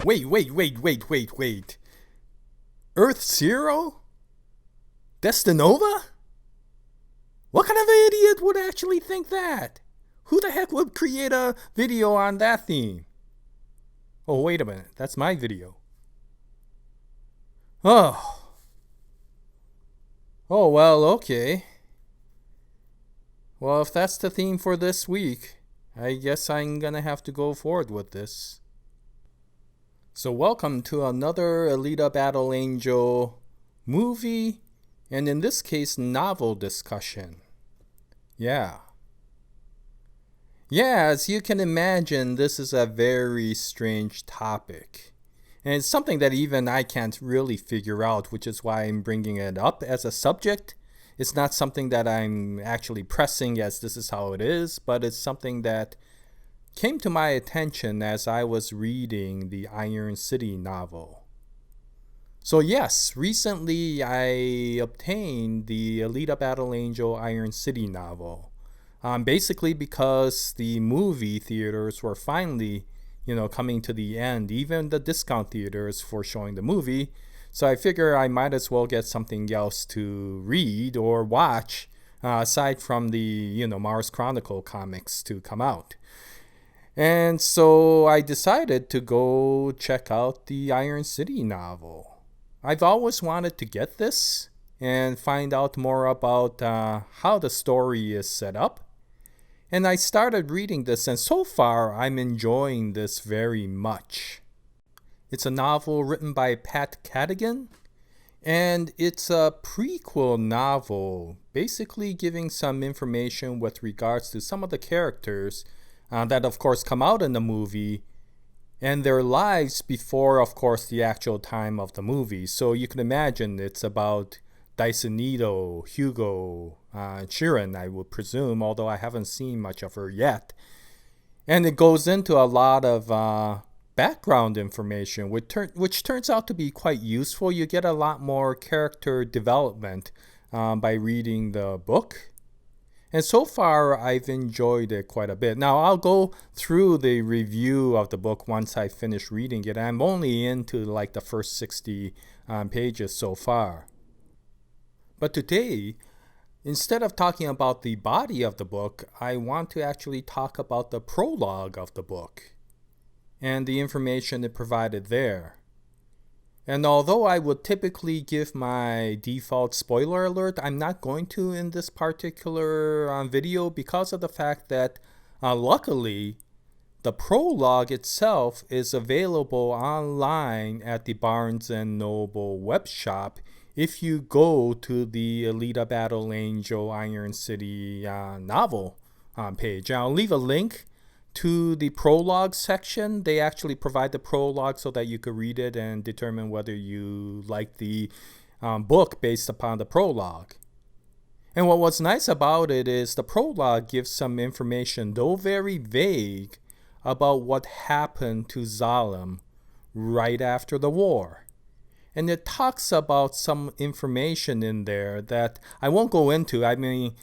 Wait. Earth Zero? Destinova? What kind of idiot would actually think that? Who the heck would create a video on that theme? Oh, wait a minute. That's my video. Oh, well, okay. Well, if that's the theme for this week, I guess I'm gonna have to go forward with this. So welcome to another Alita Battle Angel movie, and in this case, novel discussion. Yeah, as you can imagine, this is a very strange topic. And it's something that even I can't really figure out, which is why I'm bringing it up as a subject. It's not something that I'm actually pressing as this is how it is, but it's something that came to my attention as I was reading the Iron City novel. So yes, recently I obtained the Alita Battle Angel Iron City novel. Basically because the movie theaters were finally, coming to the end, even the discount theaters for showing the movie. So I figure I might as well get something else to read or watch, aside from the, Mars Chronicle comics to come out. And so I decided to go check out the Iron City novel. I've always wanted to get this and find out more about how the story is set up. And I started reading this, and so far I'm enjoying this very much. It's a novel written by Pat Cadigan, and it's a prequel novel, basically giving some information with regards to some of the characters that of course come out in the movie and their lives before, of course, the actual time of the movie. So you can imagine it's about Dyson Ido, Hugo, Chiren, I would presume, although I haven't seen much of her yet. And it goes into a lot of background information, which turns out to be quite useful. You get a lot more character development by reading the book. And so far, I've enjoyed it quite a bit. Now, I'll go through the review of the book once I finish reading it. I'm only into like the first 60 pages so far. But today, instead of talking about the body of the book, I want to actually talk about the prologue of the book and the information it provided there. And although I would typically give my default spoiler alert, I'm not going to in this particular video because of the fact that luckily the prologue itself is available online at the Barnes & Noble web shop if you go to the Alita Battle Angel Iron City novel page. I'll leave a link to the prologue section. They actually provide the prologue so that you could read it and determine whether you like the book based upon the prologue. And what was nice about it is the prologue gives some information, though very vague, about what happened to Zalem right after the war. And it talks about some information in there that I won't go into.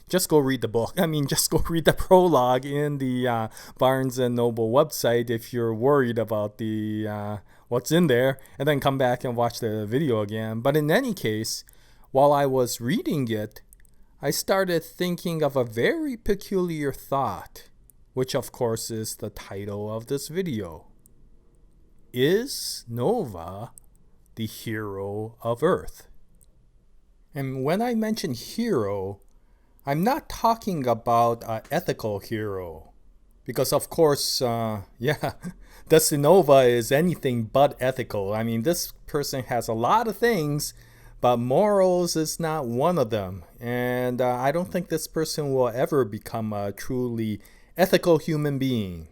Just go read the book. Just go read the prologue in the Barnes & Noble website if you're worried about the what's in there, and then come back and watch the video again. But in any case, while I was reading it, I started thinking of a very peculiar thought, which of course is the title of this video. Is Nova the hero of Earth? And when I mention hero, I'm not talking about an ethical hero. Because of course, Destinova is anything but ethical. This person has a lot of things, but morals is not one of them. And I don't think this person will ever become a truly ethical human being.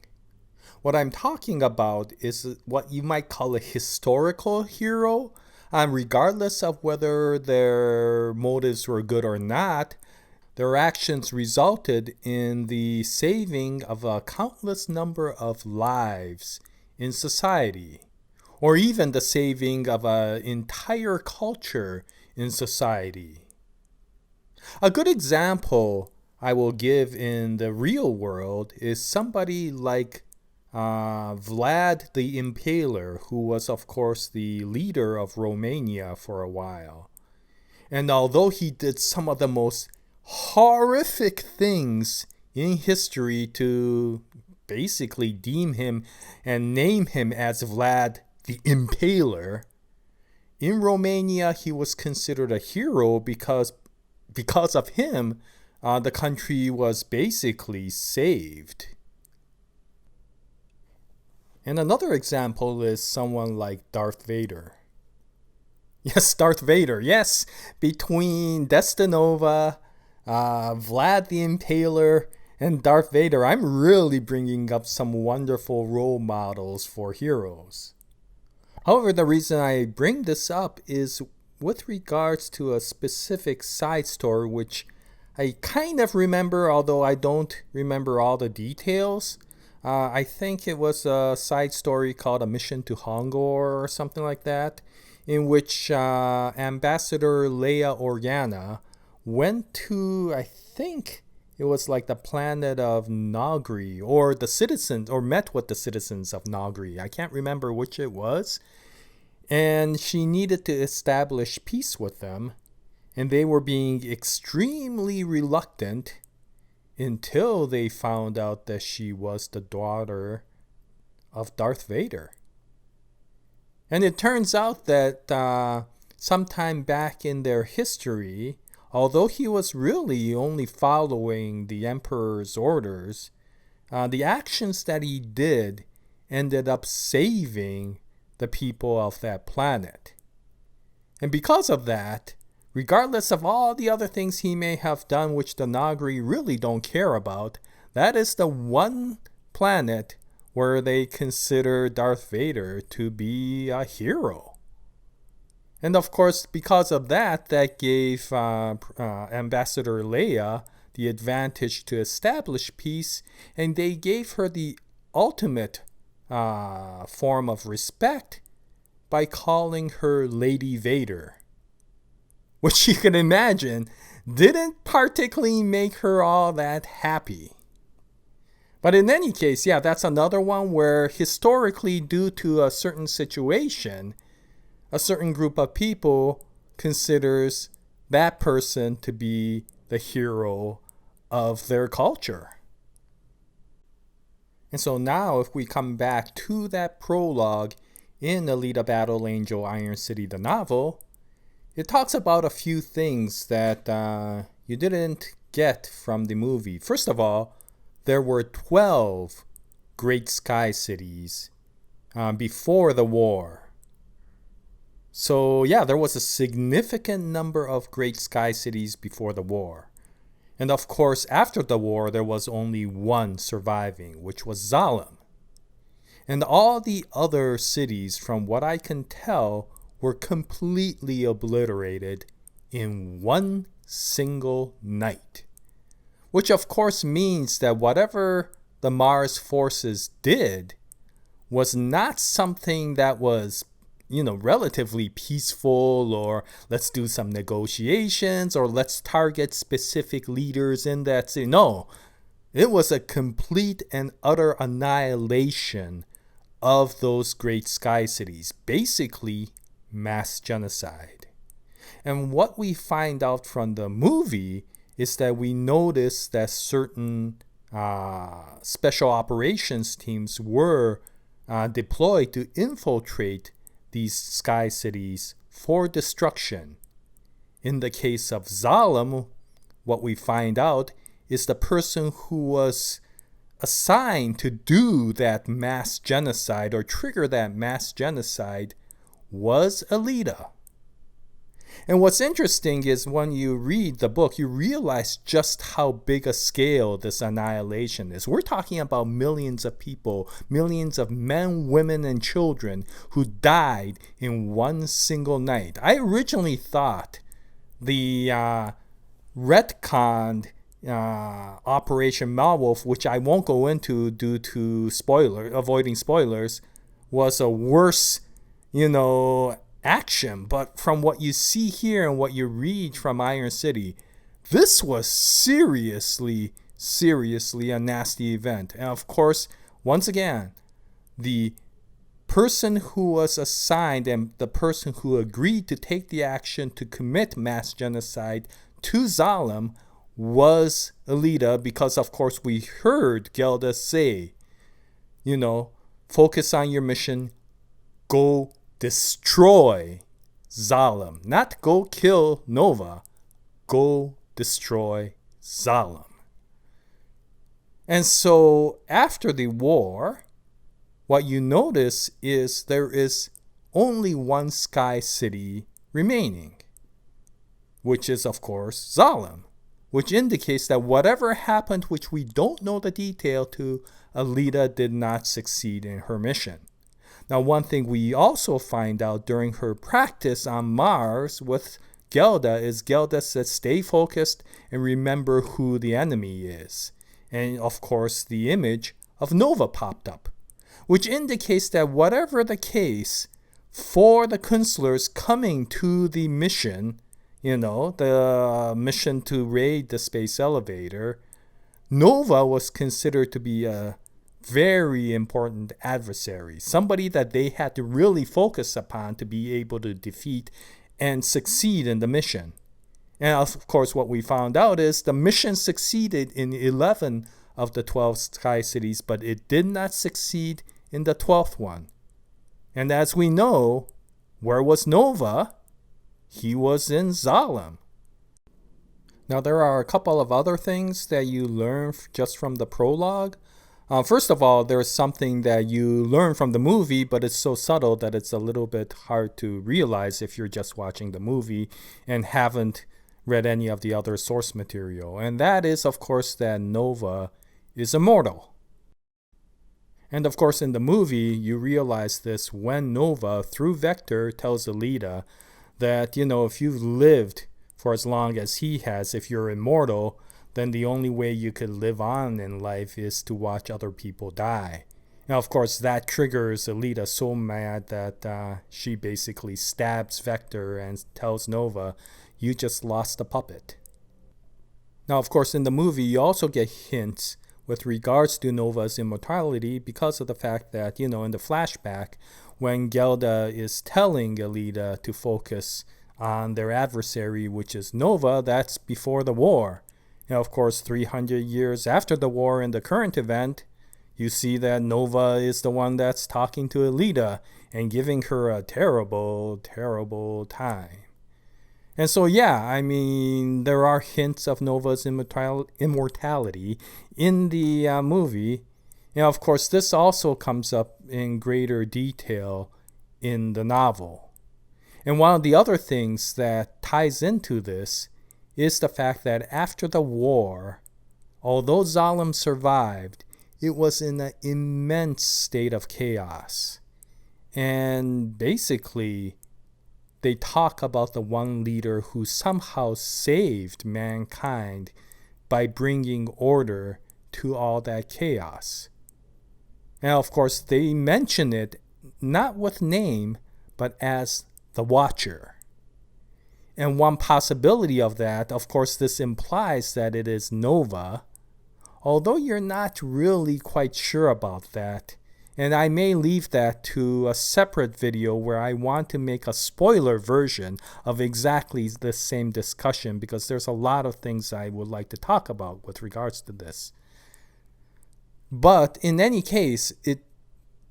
What I'm talking about is what you might call a historical hero. Regardless of whether their motives were good or not, their actions resulted in the saving of a countless number of lives in society, or even the saving of an entire culture in society. A good example I will give in the real world is somebody like Vlad the Impaler, who was, of course, the leader of Romania for a while. And although he did some of the most horrific things in history to basically deem him and name him as Vlad the Impaler, in Romania he was considered a hero because of him, the country was basically saved. And another example is someone like Darth Vader. Yes, Darth Vader. Yes, between Destinova, Vlad the Impaler, and Darth Vader, I'm really bringing up some wonderful role models for heroes. However, the reason I bring this up is with regards to a specific side story which I kind of remember, although I don't remember all the details. I think it was a side story called A Mission to Hongor or something like that, in which Ambassador Leia Organa went to, I think it was like the planet of Nagri, or the citizens, or met with the citizens of Nagri. I can't remember which it was. And she needed to establish peace with them, and they were being extremely reluctant until they found out that she was the daughter of Darth Vader. And it turns out that sometime back in their history, although he was really only following the Emperor's orders, the actions that he did ended up saving the people of that planet. And because of that, regardless of all the other things he may have done which the Nagri really don't care about, that is the one planet where they consider Darth Vader to be a hero. And of course, because of that, that gave Ambassador Leia the advantage to establish peace, and they gave her the ultimate form of respect by calling her Lady Vader, which you can imagine didn't particularly make her all that happy. But in any case, yeah, that's another one where historically, due to a certain situation, a certain group of people considers that person to be the hero of their culture. And so now if we come back to that prologue in Alita Battle Angel Iron City, the novel, it talks about a few things that you didn't get from the movie. First of all, there were 12 great sky cities before the war. So yeah, there was a significant number of great sky cities before the war. And of course, after the war, there was only one surviving, which was Zalem. And all the other cities, from what I can tell, were completely obliterated in one single night. Which of course means that whatever the Mars forces did was not something that was, relatively peaceful, or let's do some negotiations, or let's target specific leaders in that city. No, it was a complete and utter annihilation of those great sky cities. Basically, mass genocide. And what we find out from the movie is that we notice that certain special operations teams were deployed to infiltrate these sky cities for destruction. In the case of Zalem, what we find out is the person who was assigned to do that mass genocide or trigger that mass genocide was Alita. And what's interesting is when you read the book, you realize just how big a scale this annihilation is. We're talking about millions of people, millions of men, women, and children who died in one single night. I originally thought the retconned Operation Malwolf, which I won't go into due to avoiding spoilers, was a worse, action. But from what you see here and what you read from Iron City, this was seriously a nasty event. And of course, once again, the person who was assigned and the person who agreed to take the action to commit mass genocide to Zalem was Alita, because of course we heard Gelda say, focus on your mission, go destroy Zalem. Not go kill Nova, go destroy Zalem. And so after the war, what you notice is there is only one sky city remaining, which is of course Zalem, which indicates that whatever happened, which we don't know the detail to, Alita did not succeed in her mission. Now, one thing we also find out during her practice on Mars with Gelda is Gelda says stay focused and remember who the enemy is. And of course, the image of Nova popped up, which indicates that whatever the case for the Kunzlers coming to the mission, the mission to raid the space elevator, Nova was considered to be a very important adversary, somebody that they had to really focus upon to be able to defeat and succeed in the mission. And of course, what we found out is the mission succeeded in 11 of the 12 sky cities, but it did not succeed in the 12th one. And as we know, where was Nova? He was in Zalem. Now, there are a couple of other things that you learn just from the prologue. First of all, there's something that you learn from the movie, but it's so subtle that it's a little bit hard to realize if you're just watching the movie and haven't read any of the other source material. And that is, of course, that Nova is immortal. And of course, in the movie, you realize this when Nova, through Vector, tells Alita that, if you've lived for as long as he has, if you're immortal, then the only way you could live on in life is to watch other people die. Now, of course, that triggers Alita so mad that she basically stabs Vector and tells Nova, you just lost a puppet. Now, of course, in the movie, you also get hints with regards to Nova's immortality because of the fact that, in the flashback, when Gelda is telling Alita to focus on their adversary, which is Nova, that's before the war. Now, of course, 300 years after the war in the current event, you see that Nova is the one that's talking to Alita and giving her a terrible, terrible time. And so, there are hints of Nova's immortality in the movie. Now, of course, this also comes up in greater detail in the novel. And one of the other things that ties into this is the fact that after the war, although Zalem survived, it was in an immense state of chaos. And basically, they talk about the one leader who somehow saved mankind by bringing order to all that chaos. Now, of course, they mention it not with name, but as the Watcher. And one possibility of that, of course, this implies that it is Nova, although you're not really quite sure about that. And I may leave that to a separate video where I want to make a spoiler version of exactly the same discussion, because there's a lot of things I would like to talk about with regards to this. But in any case, it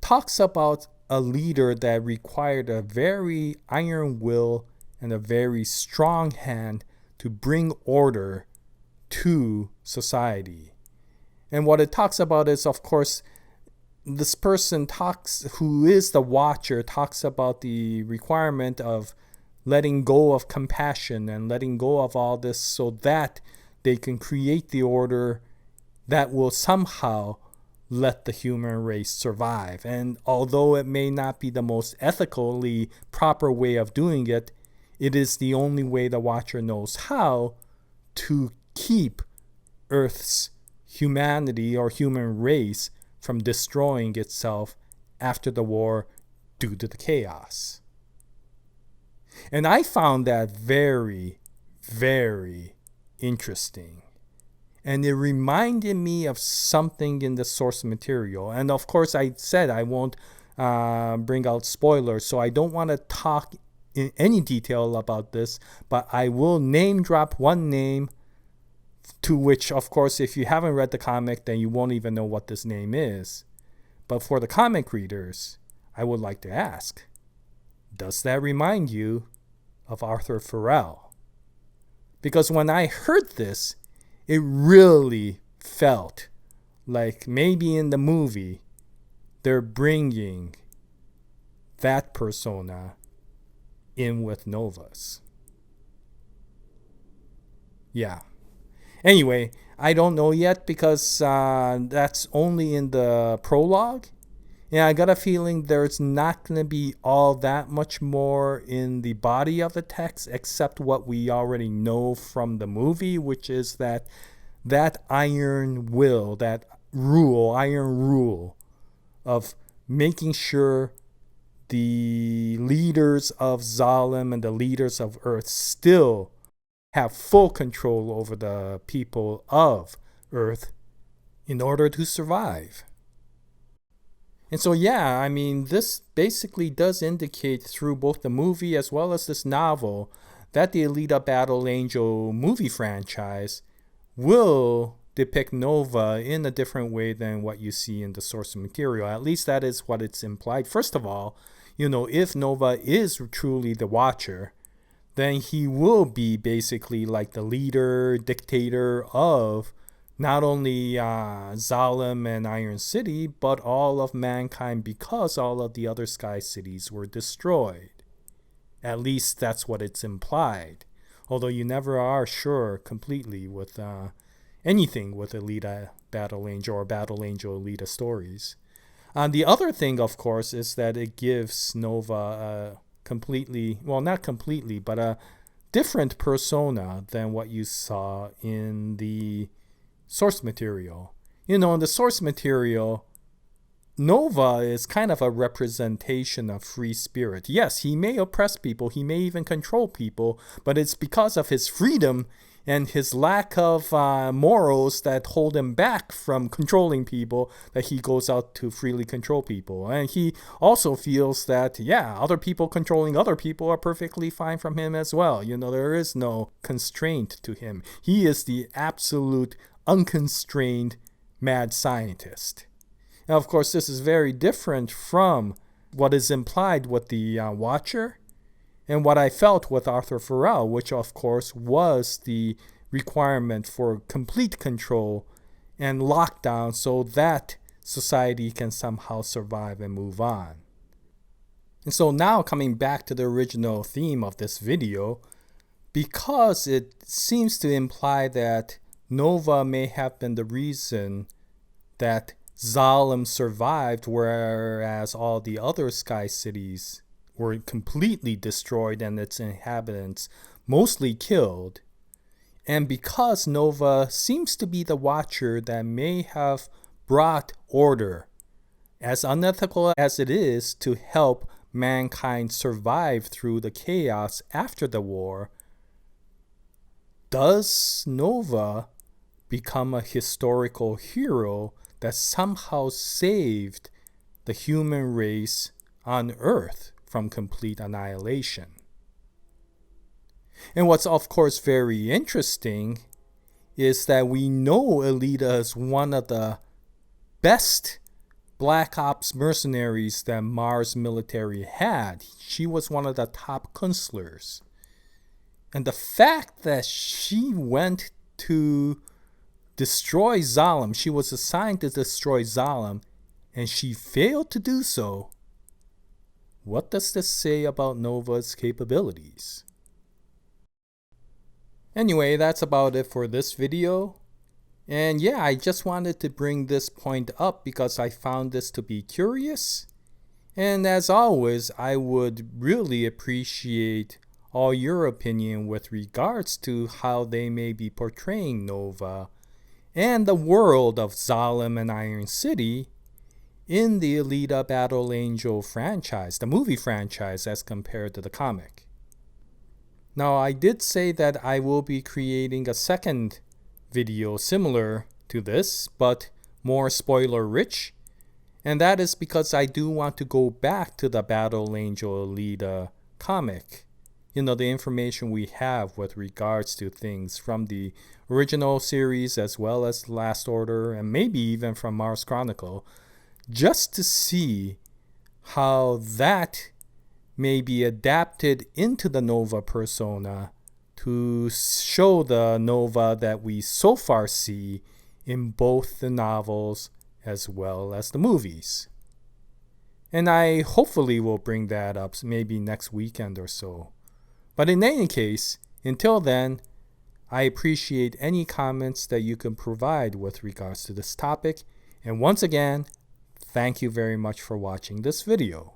talks about a leader that required a very iron will and a very strong hand to bring order to society. And what it talks about is, of course, this person who is the Watcher, talks about the requirement of letting go of compassion and letting go of all this so that they can create the order that will somehow let the human race survive. And although it may not be the most ethically proper way of doing it, it is the only way the Watcher knows how to keep Earth's humanity or human race from destroying itself after the war due to the chaos. And I found that very, very interesting. And it reminded me of something in the source material. And of course, I said I won't bring out spoilers, so I don't want to talk in any detail about this, but I will name drop one name, to which, of course, if you haven't read the comic, then you won't even know what this name is. But for the comic readers, I would like to ask, does that remind you of Arthur Farrell? Because when I heard this, it really felt like maybe in the movie they're bringing that persona in with Nova's. Yeah. Anyway, I don't know yet because that's only in the prologue. And I got a feeling there's not going to be all that much more in the body of the text except what we already know from the movie, which is that iron will, that iron rule of making sure the leaders of Zalem and the leaders of Earth still have full control over the people of Earth in order to survive. And so, yeah, I mean, this basically does indicate through both the movie as well as this novel that the Alita Battle Angel movie franchise will depict Nova in a different way than what you see in the source material. At least that is what it's implied. First of all, if Nova is truly the Watcher, then he will be basically like the leader, dictator of not only Zalem and Iron City, but all of mankind, because all of the other Sky Cities were destroyed. At least that's what it's implied. Although you never are sure completely with anything with Alita Battle Angel or Battle Angel Alita stories. The other thing, of course, is that it gives Nova a completely, well, not completely, but a different persona than what you saw in the source material. In the source material, Nova is kind of a representation of free spirit. Yes, he may oppress people, he may even control people, but it's because of his freedom and his lack of morals that hold him back from controlling people that he goes out to freely control people. And he also feels that, other people controlling other people are perfectly fine from him as well. There is no constraint to him. He is the absolute unconstrained mad scientist. Now, of course, this is very different from what is implied with the Watcher and what I felt with Arthur Farrell, which, of course, was the requirement for complete control and lockdown so that society can somehow survive and move on. And so now, coming back to the original theme of this video, because it seems to imply that Nova may have been the reason that Zalem survived, whereas all the other Sky Cities were completely destroyed and its inhabitants mostly killed. And because Nova seems to be the Watcher that may have brought order, as unethical as it is to help mankind survive through the chaos after the war, does Nova become a historical hero that somehow saved the human race on Earth from complete annihilation? And what's of course very interesting is that we know Alita is one of the best Black Ops mercenaries that Mars military had. She was one of the top Kunslers. And the fact that she went to destroy Zalem, she was assigned to destroy Zalem, and she failed to do so, what does this say about Nova's capabilities? Anyway, that's about it for this video. And I just wanted to bring this point up because I found this to be curious. And as always, I would really appreciate all your opinion with regards to how they may be portraying Nova and the world of Zalem and Iron City in the Alita Battle Angel franchise, the movie franchise, as compared to the comic. Now, I did say that I will be creating a second video similar to this, but more spoiler rich. And that is because I do want to go back to the Battle Angel Alita comic. The information we have with regards to things from the original series as well as Last Order and maybe even from Mars Chronicle, just to see how that may be adapted into the Nova persona to show the Nova that we so far see in both the novels as well as the movies. And I hopefully will bring that up maybe next weekend or so. But in any case, until then, I appreciate any comments that you can provide with regards to this topic. And once again, thank you very much for watching this video.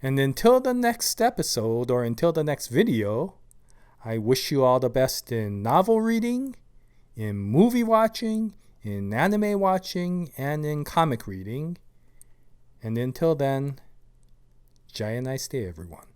And until the next episode or until the next video, I wish you all the best in novel reading, in movie watching, in anime watching, and in comic reading. And until then, Jaya, nice day, everyone.